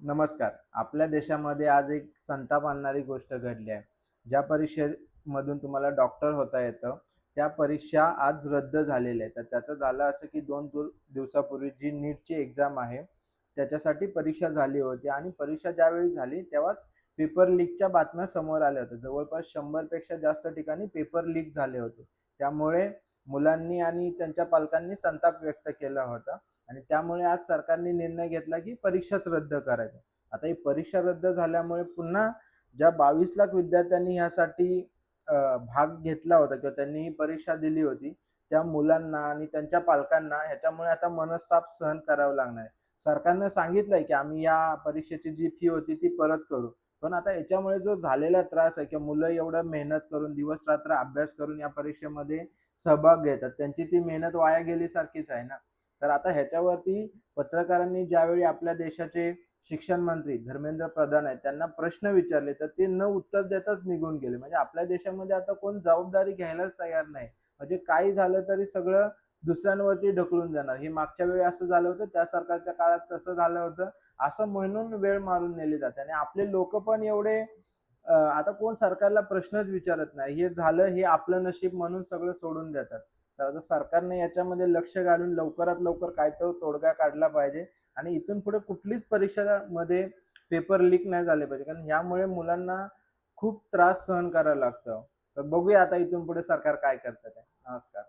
नमस्कार. आपल्या देशामध्ये आज एक संताप आणणारी गोष्ट घडली आहे. ज्या परीक्षेमधून तुम्हाला डॉक्टर होता येतं, त्या परीक्षा आज रद्द झालेल्या आहेत. तर त्याचं झालं असं, की 2 दिवसापूर्वी जी नीटची एक्झाम आहे, त्याच्यासाठी परीक्षा झाली होती आणि परीक्षा ज्यावेळी झाली, तेव्हाच पेपर लीकच्या बातम्या समोर आल्या होत्या. जवळपास 100 पेक्षा जास्त ठिकाणी पेपर लीक झाले होते. त्यामुळे मुलांनी आणि त्यांच्या पालकांनी संताप व्यक्त केला होता. आणि त्यामुळे आज सरकारने निर्णय घेतला की परीक्षाच रद्द करायच्या. आता ही परीक्षा रद्द झाल्यामुळे पुन्हा ज्या 22 लाख विद्यार्थ्यांनी ह्यासाठी भाग घेतला होता किंवा त्यांनी ही परीक्षा दिली होती, त्या मुलांना आणि त्यांच्या पालकांना ह्याच्यामुळे आता मनस्ताप सहन करावा लागणार आहे. सरकारनं सांगितलंय की आम्ही या परीक्षेची जी फी होती ती परत करू. पण आता याच्यामुळे जो झालेला त्रास आहे किंवा मुलं एवढं मेहनत करून दिवस-रात्र अभ्यास करून या परीक्षेमध्ये सहभाग घेतात, त्यांची ती मेहनत वाया गेल्यासारखीच आहे ना. तर आता ह्याच्यावरती पत्रकारांनी ज्यावेळी आपल्या देशाचे शिक्षण मंत्री धर्मेंद्र प्रधान आहेत त्यांना प्रश्न विचारले, तर ते न उत्तर देताच निघून गेले. म्हणजे आपल्या देशामध्ये आता कोण जबाबदारी घ्यायलाच तयार नाही. म्हणजे काही झालं तरी सगळं दुसऱ्यांवरती ढकलून देणार. हे मागच्या वेळी असं झालं होतं, त्या सरकारच्या काळात तसं झालं होतं, असं म्हणून वेळ मारून नेली जाते. आणि आपले लोक पण एवढे आता कोण सरकारला प्रश्नच विचारत नाही. हे झालं, हे आपलं नशीब म्हणून सगळं सोडून देतात. तर आता सरकारने याच्यामध्ये लक्ष घालून लवकरात लवकर काहीतरी तोडगा काढला पाहिजे आणि इथून पुढे कुठलीच परीक्षामध्ये पेपर लीक नाही झाले पाहिजे. कारण ह्यामुळे मुलांना खूप त्रास सहन करावा लागतो. तर बघूया आता इथून पुढे सरकार काय करतं ते. नमस्कार.